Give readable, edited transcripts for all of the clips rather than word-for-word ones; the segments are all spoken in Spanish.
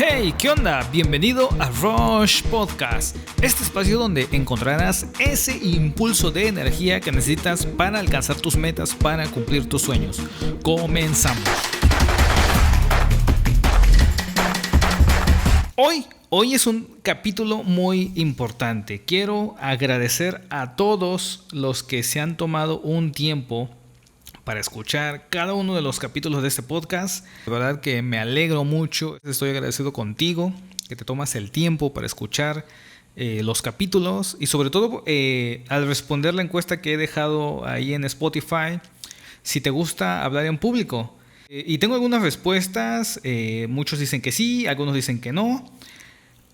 Hey, ¿qué onda? Bienvenido a Rush Podcast, este espacio donde encontrarás ese impulso de energía que necesitas para alcanzar tus metas, para cumplir tus sueños. Comenzamos. Hoy es un capítulo muy importante. Quiero agradecer a todos los que se han tomado un tiempo para escuchar cada uno de los capítulos de este podcast. De verdad que me alegro mucho. Estoy agradecido contigo que te tomas el tiempo para escuchar los capítulos y sobre todo al responder la encuesta que he dejado ahí en Spotify, si te gusta hablar en público. Y tengo algunas respuestas. Muchos dicen que sí, algunos dicen que no.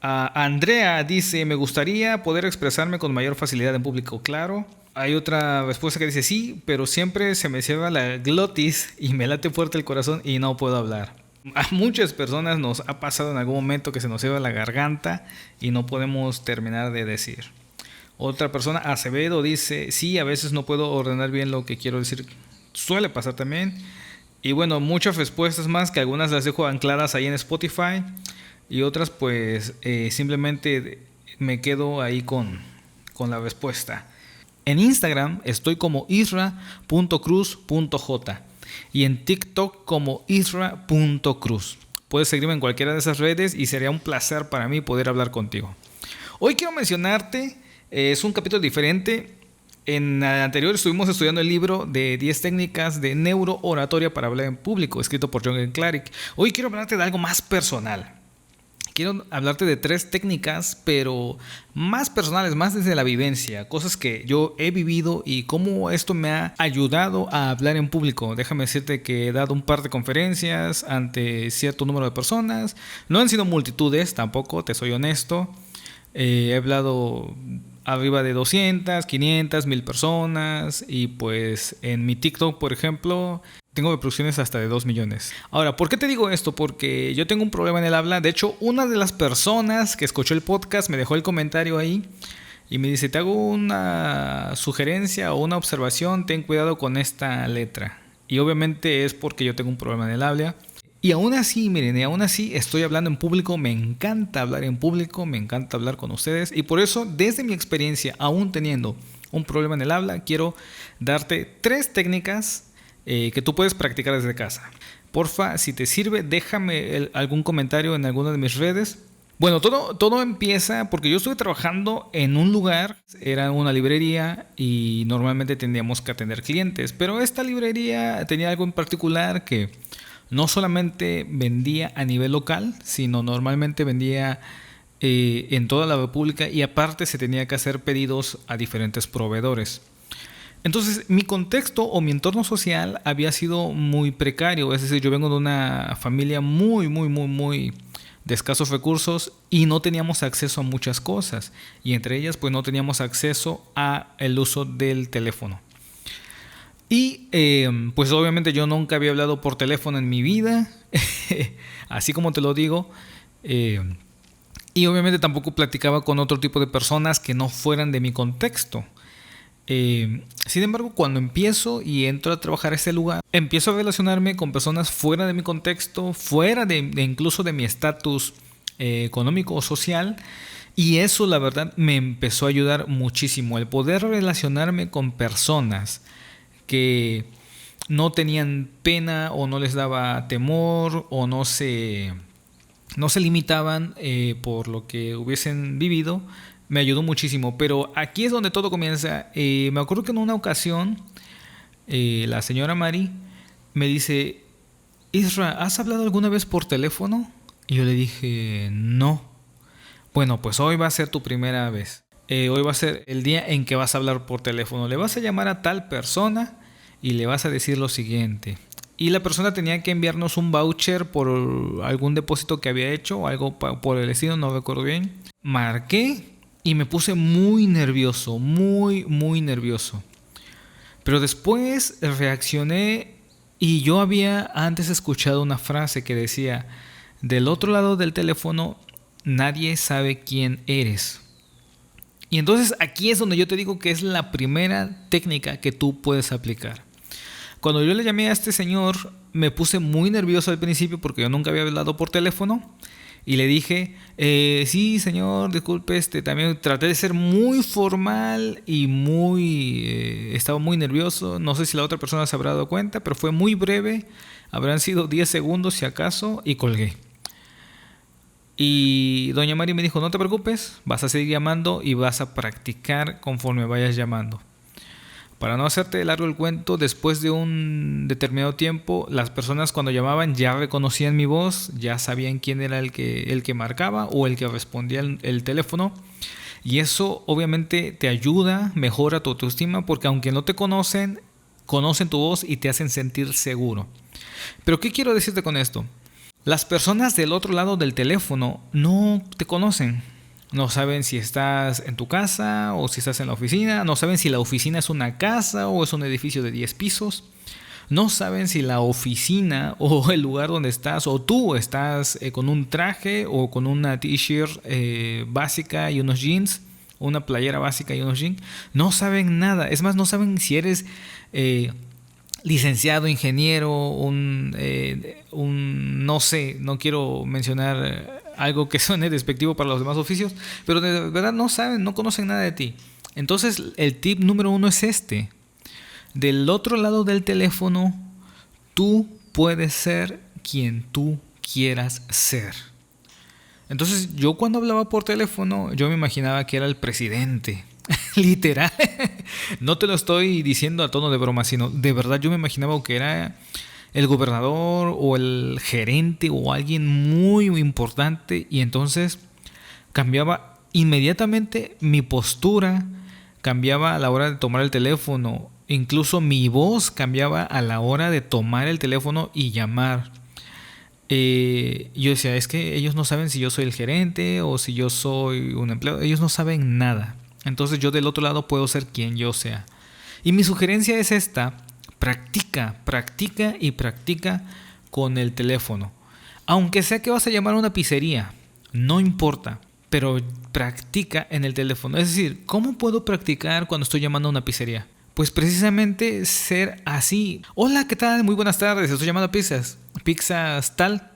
Andrea dice: me gustaría poder expresarme con mayor facilidad en público. Claro. Hay otra respuesta que dice: sí, pero siempre se me cierra la glotis y me late fuerte el corazón y no puedo hablar. A muchas personas nos ha pasado en algún momento que se nos cierra la garganta y no podemos terminar de decir. Otra persona, Acevedo, dice: sí, a veces no puedo ordenar bien lo que quiero decir. Suele pasar también. Y bueno, muchas respuestas más que algunas las dejo ancladas ahí en Spotify y otras pues simplemente me quedo ahí con la respuesta. En Instagram estoy como isra.cruz.j y en TikTok como isra.cruz. Puedes seguirme en cualquiera de esas redes y sería un placer para mí poder hablar contigo. Hoy quiero mencionarte, es un capítulo diferente. En el anterior estuvimos estudiando el libro de 10 técnicas de neurooratoria para hablar en público, escrito por John Clarick. Hoy quiero hablarte de algo más personal. Quiero hablarte de 3 técnicas, pero más personales, más desde la vivencia, cosas que yo he vivido y cómo esto me ha ayudado a hablar en público. Déjame decirte que he dado un par de conferencias ante cierto número de personas. No han sido multitudes tampoco, te soy honesto. He hablado arriba de 200, 500, 1000 personas y pues en mi TikTok, por ejemplo, tengo reproducciones hasta de 2 millones. Ahora, ¿por qué te digo esto? Porque yo tengo un problema en el habla. De hecho, una de las personas que escuchó el podcast me dejó el comentario ahí y me dice: te hago una sugerencia o una observación, ten cuidado con esta letra. Y obviamente es porque yo tengo un problema en el habla. Y aún así, miren, estoy hablando en público. Me encanta hablar en público, me encanta hablar con ustedes. Y por eso, desde mi experiencia, aún teniendo un problema en el habla, quiero darte 3 técnicas que tú puedes practicar desde casa. Porfa, si te sirve, déjame algún comentario en alguna de mis redes. Bueno, todo empieza porque yo estuve trabajando en un lugar, era una librería y normalmente teníamos que atender clientes, pero esta librería tenía algo en particular que no solamente vendía a nivel local, sino normalmente vendía en toda la República y aparte se tenía que hacer pedidos a diferentes proveedores. Entonces, mi contexto o mi entorno social había sido muy precario. Es decir, yo vengo de una familia muy de escasos recursos y no teníamos acceso a muchas cosas. Y entre ellas, pues no teníamos acceso a el uso del teléfono. Y pues obviamente yo nunca había hablado por teléfono en mi vida, así como te lo digo. Y obviamente tampoco platicaba con otro tipo de personas que no fueran de mi contexto. Sin embargo, cuando empiezo y entro a trabajar a este lugar, empiezo a relacionarme con personas fuera de mi contexto, fuera de incluso de mi estatus económico o social, y eso la verdad me empezó a ayudar muchísimo, el poder relacionarme con personas que no tenían pena o no les daba temor o no se limitaban por lo que hubiesen vivido. Me ayudó muchísimo, pero aquí es donde todo comienza. Me acuerdo que en una ocasión la señora Mari me dice: Isra, ¿has hablado alguna vez por teléfono? Y yo le dije: no. Bueno, pues hoy va a ser tu primera vez. Hoy va a ser el día en que vas a hablar por teléfono. Le vas a llamar a tal persona y le vas a decir lo siguiente. Y la persona tenía que enviarnos un voucher por algún depósito que había hecho o algo por el estilo, no recuerdo bien. Marqué y me puse muy nervioso, muy nervioso. Pero después reaccioné y yo había antes escuchado una frase que decía: del otro lado del teléfono nadie sabe quién eres. Y entonces aquí es donde yo te digo que es la primera técnica que tú puedes aplicar. Cuando yo le llamé a este señor, me puse muy nervioso al principio porque yo nunca había hablado por teléfono. Y le dije, sí, señor, disculpe, también traté de ser muy formal y estaba muy nervioso. No sé si la otra persona se habrá dado cuenta, pero fue muy breve. Habrán sido 10 segundos si acaso y colgué. Y doña Mari me dijo, no te preocupes, vas a seguir llamando y vas a practicar conforme vayas llamando. Para no hacerte largo el cuento, después de un determinado tiempo, las personas cuando llamaban ya reconocían mi voz, ya sabían quién era el que marcaba o el que respondía el teléfono. Y eso obviamente te ayuda, mejora tu autoestima, porque aunque no te conocen, conocen tu voz y te hacen sentir seguro. Pero ¿qué quiero decirte con esto? Las personas del otro lado del teléfono no te conocen. No saben si estás en tu casa o si estás en la oficina. No saben si la oficina es una casa o es un edificio de 10 pisos. No saben si la oficina o el lugar donde estás o tú estás con un traje o con una t-shirt básica y unos jeans, una playera básica y unos jeans. No saben nada. Es más, no saben si eres licenciado, ingeniero, no sé, no quiero mencionar algo que suene despectivo para los demás oficios, pero de verdad no saben, no conocen nada de ti. Entonces el tip número 1 es este. Del otro lado del teléfono, tú puedes ser quien tú quieras ser. Entonces yo cuando hablaba por teléfono, yo me imaginaba que era el presidente. Literal. No te lo estoy diciendo a tono de broma, sino de verdad yo me imaginaba que era el gobernador o el gerente o alguien muy, muy importante, y entonces cambiaba inmediatamente mi postura, cambiaba a la hora de tomar el teléfono, incluso mi voz cambiaba a la hora de tomar el teléfono y llamar. Yo decía, es que ellos no saben si yo soy el gerente o si yo soy un empleado, ellos no saben nada. Entonces yo del otro lado puedo ser quien yo sea. Y mi sugerencia es esta: practica y practica con el teléfono. Aunque sea que vas a llamar a una pizzería, no importa, pero practica en el teléfono. Es decir, ¿cómo puedo practicar cuando estoy llamando a una pizzería? Pues precisamente ser así. Hola, ¿qué tal? Muy buenas tardes, estoy llamando a pizzas. ¿Pizzas tal?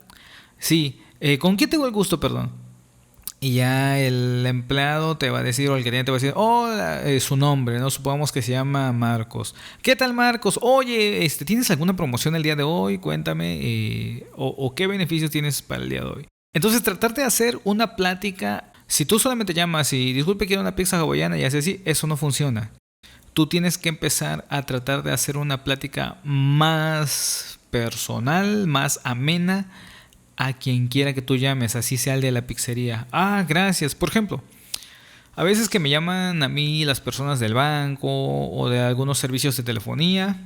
Sí. ¿Con quién tengo el gusto, perdón? Y ya el empleado te va a decir, o el cliente te va a decir, hola, su nombre, ¿no? Supongamos que se llama Marcos. ¿Qué tal, Marcos? Oye, ¿tienes alguna promoción el día de hoy? Cuéntame, o qué beneficios tienes para el día de hoy. Entonces, tratar de hacer una plática. Si tú solamente llamas y disculpe, quiero una pizza hawaiana y haces así, eso no funciona. Tú tienes que empezar a tratar de hacer una plática más personal, más amena, a quien quiera que tú llames, así sea el de la pizzería. Ah, gracias. Por ejemplo, a veces que me llaman a mí las personas del banco o de algunos servicios de telefonía,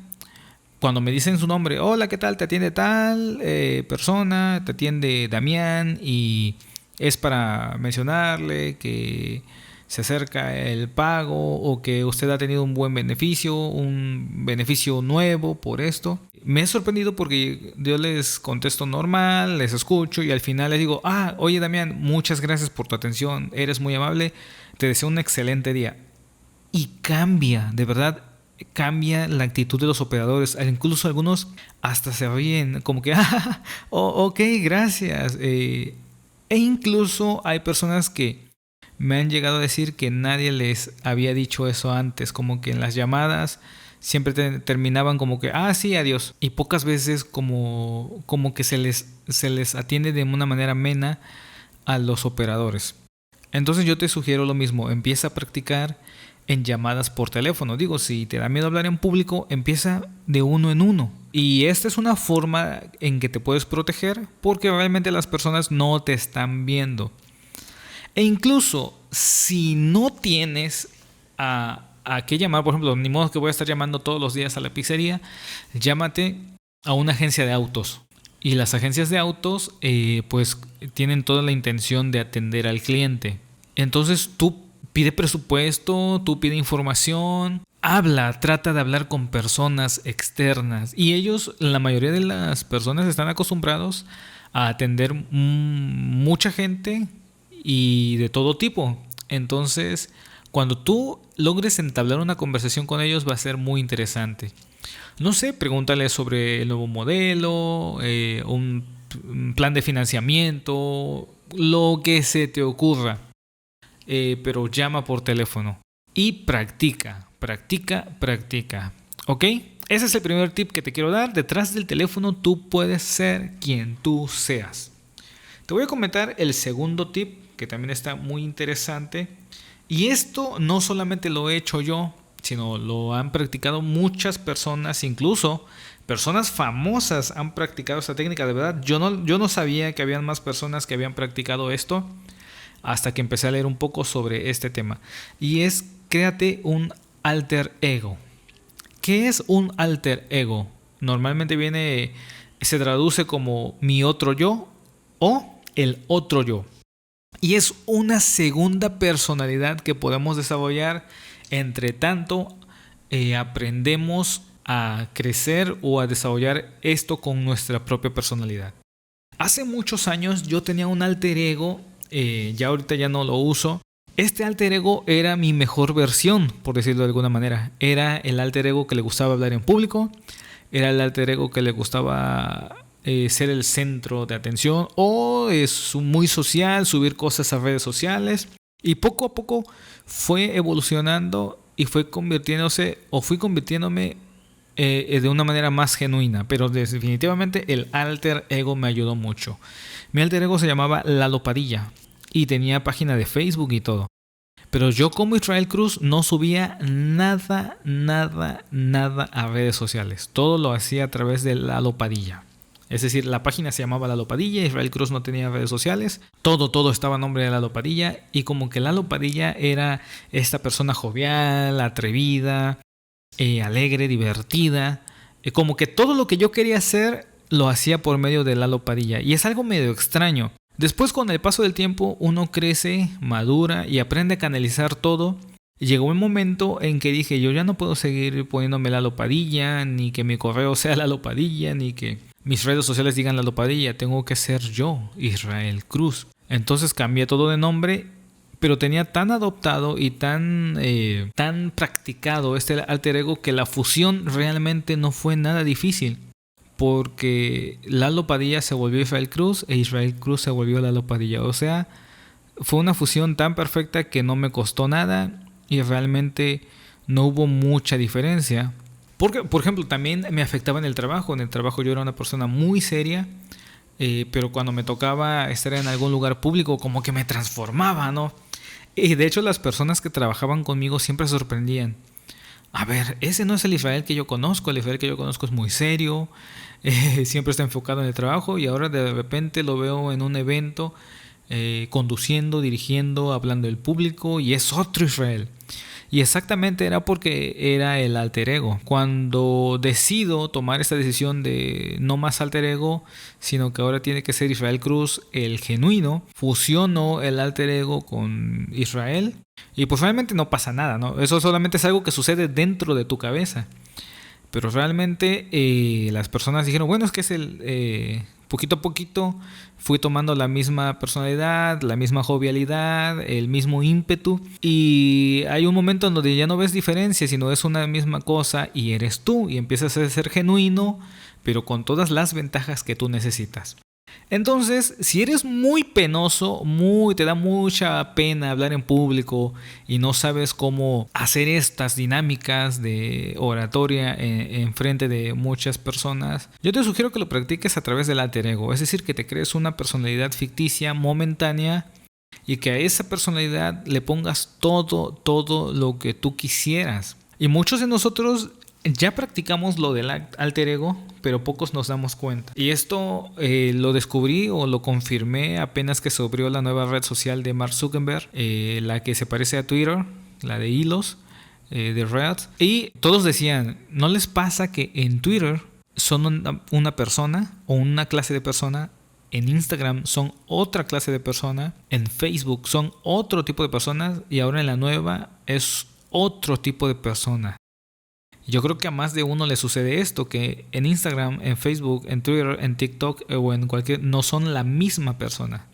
cuando me dicen su nombre, hola, ¿qué tal? Te atiende tal persona, te atiende Damián, y es para mencionarle que se acerca el pago o que usted ha tenido un beneficio nuevo por esto. Me he sorprendido porque yo les contesto normal, les escucho y al final les digo, oye Damián, muchas gracias por tu atención, eres muy amable, te deseo un excelente día. Y cambia, de verdad, cambia la actitud de los operadores. Incluso algunos hasta se ríen, como que, ok, gracias. E incluso hay personas que me han llegado a decir que nadie les había dicho eso antes, como que en las llamadas siempre terminaban como que, sí, adiós. Y pocas veces como que se les atiende de una manera amena a los operadores. Entonces yo te sugiero lo mismo, empieza a practicar en llamadas por teléfono. Digo, si te da miedo hablar en público, empieza de uno en uno. Y esta es una forma en que te puedes proteger porque realmente las personas no te están viendo. E incluso si no tienes a qué llamar, por ejemplo, ni modo que voy a estar llamando todos los días a la pizzería, llámate a una agencia de autos. Y las agencias de autos pues tienen toda la intención de atender al cliente. Entonces tú pide presupuesto, tú pide información, trata de hablar con personas externas. Y ellos, la mayoría de las personas están acostumbrados a atender mucha gente y de todo tipo. Entonces, cuando tú logres entablar una conversación con ellos, va a ser muy interesante. No sé, pregúntale sobre el nuevo modelo, un plan de financiamiento, lo que se te ocurra. Pero llama por teléfono y practica. ¿Ok? Ese es el primer tip que te quiero dar. Detrás del teléfono tú puedes ser quien tú seas. Te voy a comentar el segundo tip, que también está muy interesante. Y esto no solamente lo he hecho yo, sino lo han practicado muchas personas, incluso personas famosas han practicado esta técnica. De verdad, yo no sabía que habían más personas que habían practicado esto hasta que empecé a leer un poco sobre este tema. Y es, créate un alter ego. ¿Qué es un alter ego? Normalmente se traduce como mi otro yo o el otro yo. Y es una segunda personalidad que podemos desarrollar entre tanto aprendemos a crecer o a desarrollar esto con nuestra propia personalidad. Hace muchos años yo tenía un alter ego, ya ahorita ya no lo uso. Este alter ego era mi mejor versión, por decirlo de alguna manera. Era el alter ego que le gustaba hablar en público, era el alter ego que le gustaba ser el centro de atención, o es muy social, subir cosas a redes sociales. Y poco a poco fue evolucionando y fui convirtiéndome de una manera más genuina. Pero definitivamente el alter ego me ayudó mucho. Mi alter ego se llamaba Lalo Padilla y tenía página de Facebook y todo. Pero yo como Israel Cruz no subía nada a redes sociales. Todo lo hacía a través de Lalo Padilla. Es decir, la página se llamaba Lalo Padilla, Israel Cruz no tenía redes sociales, todo estaba a nombre de Lalo Padilla, y como que Lalo Padilla era esta persona jovial, atrevida, alegre, divertida, como que todo lo que yo quería hacer lo hacía por medio de Lalo Padilla, y es algo medio extraño. Después, con el paso del tiempo, uno crece, madura y aprende a canalizar todo. Llegó un momento en que dije, yo ya no puedo seguir poniéndome Lalo Padilla, ni que mi correo sea Lalo Padilla, ni que mis redes sociales digan Lalo Padilla. Tengo que ser yo, Israel Cruz. Entonces cambié todo de nombre, pero tenía tan adoptado y tan practicado este alter ego que la fusión realmente no fue nada difícil. Porque Lalo Padilla se volvió Israel Cruz e Israel Cruz se volvió Lalo Padilla. O sea, fue una fusión tan perfecta que no me costó nada y realmente no hubo mucha diferencia. Porque, por ejemplo, también me afectaba en el trabajo. En el trabajo yo era una persona muy seria, pero cuando me tocaba estar en algún lugar público como que me transformaba, ¿no? Y de hecho las personas que trabajaban conmigo siempre se sorprendían. A ver, ese no es el Israel que yo conozco. El Israel que yo conozco es muy serio, siempre está enfocado en el trabajo, y ahora de repente lo veo en un evento conduciendo, dirigiendo, hablando del público, y es otro Israel. Y exactamente era porque era el alter ego. Cuando decido tomar esta decisión de no más alter ego, sino que ahora tiene que ser Israel Cruz, el genuino, fusiono el alter ego con Israel. Y pues realmente no pasa nada, ¿no? Eso solamente es algo que sucede dentro de tu cabeza. Pero realmente las personas dijeron, bueno, es que es poquito a poquito fui tomando la misma personalidad, la misma jovialidad, el mismo ímpetu, y hay un momento en donde ya no ves diferencia, sino es una misma cosa y eres tú, y empiezas a ser genuino, pero con todas las ventajas que tú necesitas. Entonces, si eres muy penoso, te da mucha pena hablar en público y no sabes cómo hacer estas dinámicas de oratoria en frente de muchas personas, yo te sugiero que lo practiques a través del alter ego, es decir, que te crees una personalidad ficticia, momentánea, y que a esa personalidad le pongas todo lo que tú quisieras. Y muchos de nosotros ya practicamos lo del alter ego, pero pocos nos damos cuenta. Y esto lo descubrí o lo confirmé apenas que se abrió la nueva red social de Mark Zuckerberg, la que se parece a Twitter, la de hilos, de Red. Y todos decían, ¿no les pasa que en Twitter son una persona o una clase de persona? En Instagram son otra clase de persona, en Facebook son otro tipo de personas, y ahora en la nueva es otro tipo de persona. Yo creo que a más de uno le sucede esto, que en Instagram, en Facebook, en Twitter, en TikTok o en cualquier, no son la misma persona.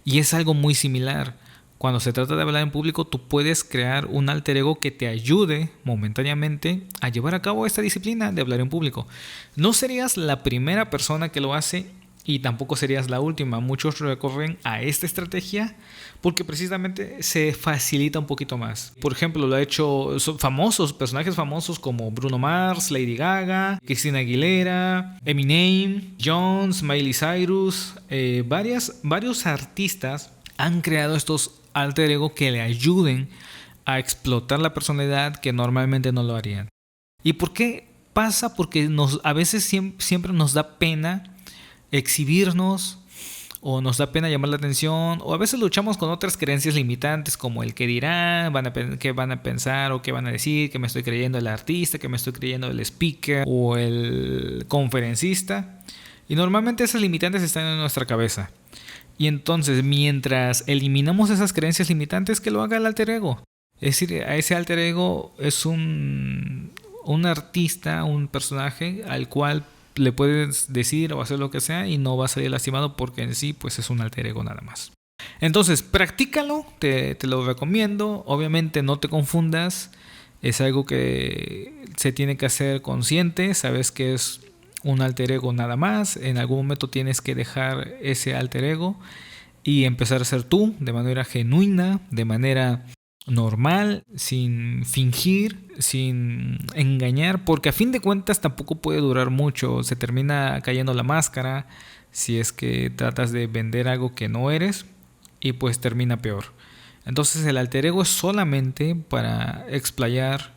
Y es algo muy similar. Cuando se trata de hablar en público, tú puedes crear un alter ego que te ayude momentáneamente a llevar a cabo esta disciplina de hablar en público. No serías la primera persona que lo hace, y tampoco serías la última. Muchos recurren a esta estrategia porque precisamente se facilita un poquito más. Por ejemplo, lo ha hecho personajes famosos como Bruno Mars, Lady Gaga, Christina Aguilera, Eminem, Jones, Miley Cyrus. Varios artistas han creado estos alter ego que le ayuden a explotar la personalidad que normalmente no lo harían. ¿Y por qué pasa? Porque a veces siempre nos da pena exhibirnos, o nos da pena llamar la atención, o a veces luchamos con otras creencias limitantes como el que dirán, qué van a pensar o qué van a decir, que me estoy creyendo el artista, que me estoy creyendo el speaker o el conferencista. Y normalmente esas limitantes están en nuestra cabeza. Y entonces, mientras eliminamos esas creencias limitantes, que lo haga el alter ego. Es decir, a ese alter ego es un artista, un personaje al cual le puedes decir o hacer lo que sea y no va a salir lastimado porque en sí pues es un alter ego nada más. Entonces, practícalo, te lo recomiendo. Obviamente no te confundas, es algo que se tiene que hacer consciente. Sabes que es un alter ego nada más. En algún momento tienes que dejar ese alter ego y empezar a ser tú de manera genuina, de manera normal, sin fingir, sin engañar, porque a fin de cuentas tampoco puede durar mucho. Se termina cayendo la máscara si es que tratas de vender algo que no eres y pues termina peor. Entonces el alter ego es solamente para explayar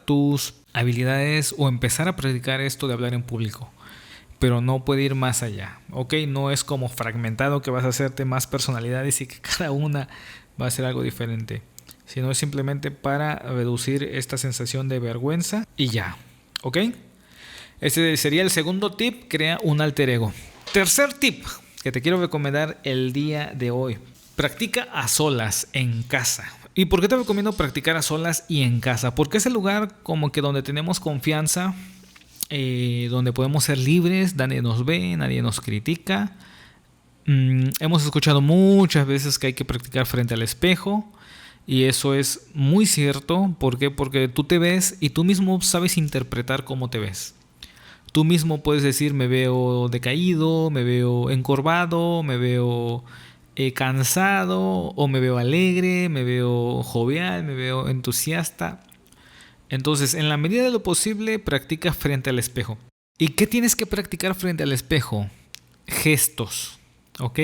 tus habilidades o empezar a practicar esto de hablar en público, pero no puede ir más allá, ¿ok? No es como fragmentado que vas a hacerte más personalidades y que cada una va a ser algo diferente, sino es simplemente para reducir esta sensación de vergüenza y ya, ¿ok? Este sería el segundo tip: crea un alter ego. Tercer tip que te quiero recomendar el día de hoy: practica a solas en casa. ¿Y por qué te recomiendo practicar a solas y en casa? Porque es el lugar como que donde tenemos confianza, donde podemos ser libres, nadie nos ve, nadie nos critica. Hemos escuchado muchas veces que hay que practicar frente al espejo, y eso es muy cierto. ¿Por qué? Porque tú te ves y tú mismo sabes interpretar cómo te ves. Tú mismo puedes decir: me veo decaído, me veo encorvado, me veo cansado, o me veo alegre, me veo jovial, me veo entusiasta. Entonces, en la medida de lo posible, practica frente al espejo. ¿Y qué tienes que practicar frente al espejo? Gestos, ¿ok?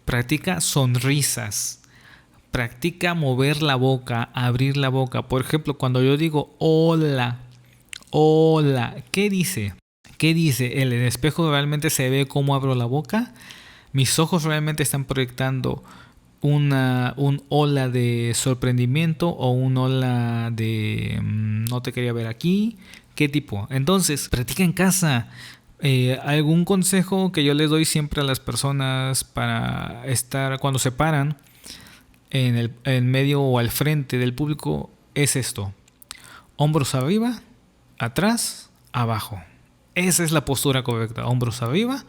Practica sonrisas. Practica mover la boca, abrir la boca. Por ejemplo, cuando yo digo hola, hola, ¿qué dice? ¿Qué dice? ¿En el espejo realmente se ve cómo abro la boca? ¿Mis ojos realmente están proyectando un hola de sorprendimiento o un hola de no te quería ver aquí? ¿Qué tipo? Entonces, practica en casa. Algún consejo que yo les doy siempre a las personas para estar cuando se paran en medio o al frente del público es esto: hombros arriba, atrás, abajo. Esa es la postura correcta: hombros arriba,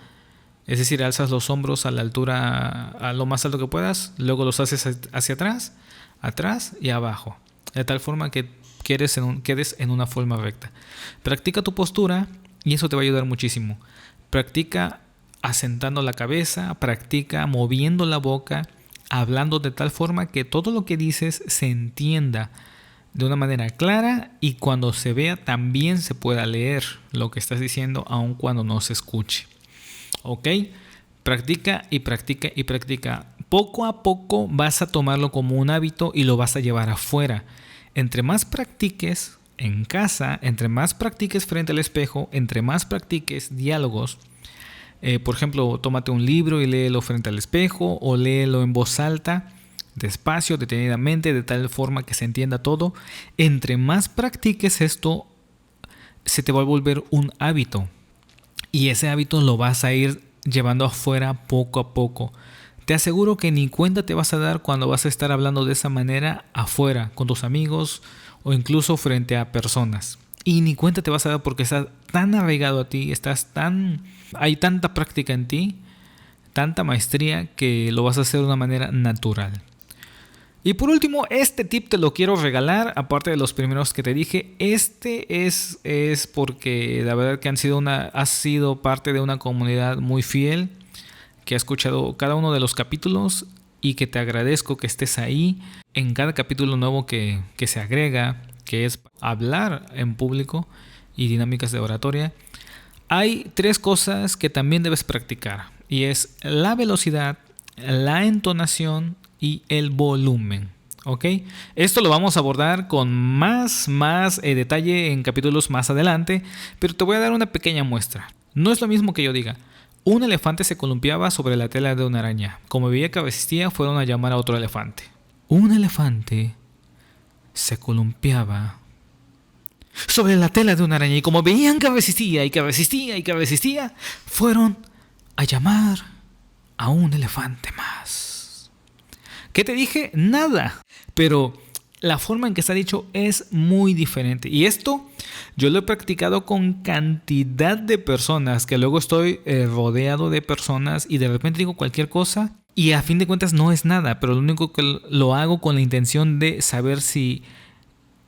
es decir, alzas los hombros a la altura, a lo más alto que puedas, luego los haces hacia atrás, atrás y abajo, de tal forma que quedes en una forma recta. Practica tu postura y eso te va a ayudar muchísimo. Practica asentando la cabeza, practica moviendo la boca, hablando de tal forma que todo lo que dices se entienda de una manera clara, y cuando se vea también se pueda leer lo que estás diciendo, aun cuando no se escuche. ¿Ok? Practica y practica y practica. Poco a poco vas a tomarlo como un hábito y lo vas a llevar afuera. Entre más practiques en casa, entre más practiques frente al espejo, entre más practiques diálogos, por ejemplo, tómate un libro y léelo frente al espejo, o léelo en voz alta, despacio, detenidamente, de tal forma que se entienda todo. Entre más practiques esto, se te va a volver un hábito, y ese hábito lo vas a ir llevando afuera poco a poco. Te aseguro que ni cuenta te vas a dar cuando vas a estar hablando de esa manera afuera, con tus amigos o incluso frente a personas. Y ni cuenta te vas a dar porque estás tan arraigado a ti, hay tanta práctica en ti, tanta maestría, que lo vas a hacer de una manera natural. Y por último, este tip te lo quiero regalar, aparte de los primeros que te dije. Este es porque la verdad que has sido parte de una comunidad muy fiel, que ha escuchado cada uno de los capítulos y que te agradezco que estés ahí en cada capítulo nuevo que se agrega, que es hablar en público y dinámicas de oratoria. Hay 3 cosas que también debes practicar, y es la velocidad, la entonación y el volumen. ¿Ok? Esto lo vamos a abordar con más detalle en capítulos más adelante, pero te voy a dar una pequeña muestra. No es lo mismo que yo diga: un elefante se columpiaba sobre la tela de una araña. Como veía que resistía, fueron a llamar a otro elefante. Un elefante se columpiaba sobre la tela de una araña, y como veían que resistía, fueron a llamar a un elefante más. ¿Qué te dije? Nada. Pero la forma en que está dicho es muy diferente. Y esto yo lo he practicado con cantidad de personas, que luego estoy rodeado de personas y de repente digo cualquier cosa y a fin de cuentas no es nada, pero lo único que lo hago con la intención de saber si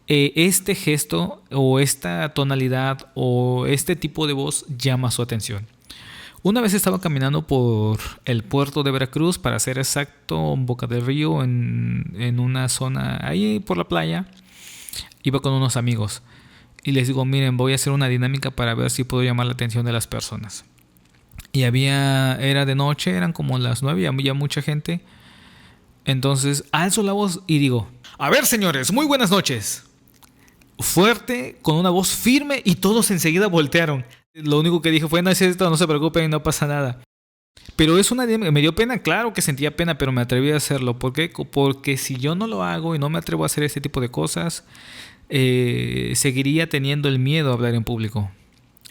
este gesto o esta tonalidad o este tipo de voz llama su atención. Una vez estaba caminando por el puerto de Veracruz, para ser exacto, en Boca del Río, en una zona ahí por la playa. Iba con unos amigos y les digo: miren, voy a hacer una dinámica para ver si puedo llamar la atención de las personas. Y era de noche, eran como las 9, había mucha gente. Entonces alzo la voz y digo: a ver, señores, muy buenas noches. Fuerte, con una voz firme, y todos enseguida voltearon. Lo único que dije fue: no es esto, no se preocupen, no pasa nada. Pero me dio pena, claro que sentía pena, pero me atreví a hacerlo. ¿Por qué? Porque si yo no lo hago y no me atrevo a hacer este tipo de cosas, seguiría teniendo el miedo a hablar en público.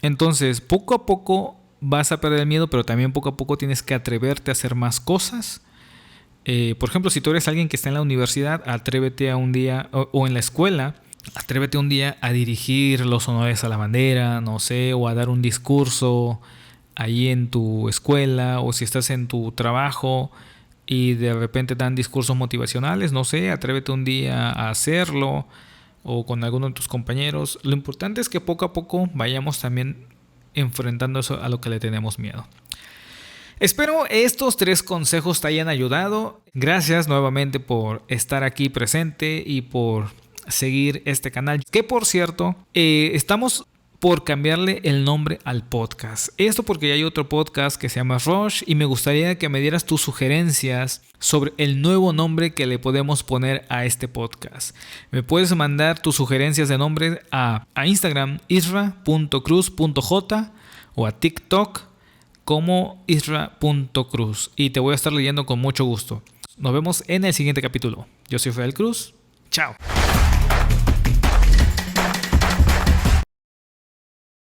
Entonces, poco a poco vas a perder el miedo, pero también poco a poco tienes que atreverte a hacer más cosas. Por ejemplo, si tú eres alguien que está en la universidad, atrévete a un día, o en la escuela, atrévete un día a dirigir los honores a la bandera, no sé, o a dar un discurso ahí en tu escuela, o si estás en tu trabajo y de repente dan discursos motivacionales, no sé, atrévete un día a hacerlo, o con alguno de tus compañeros. Lo importante es que poco a poco vayamos también enfrentando eso a lo que le tenemos miedo. Espero estos 3 consejos te hayan ayudado. Gracias nuevamente por estar aquí presente y por seguir este canal, que por cierto, estamos por cambiarle el nombre al podcast. Esto porque ya hay otro podcast que se llama Rush, y me gustaría que me dieras tus sugerencias sobre el nuevo nombre que le podemos poner a este podcast. Me puedes mandar tus sugerencias de nombre a Instagram isra.cruz.j o a TikTok como isra.cruz, y te voy a estar leyendo con mucho gusto. Nos vemos en el siguiente capítulo. Yo soy Fidel Cruz. Chao.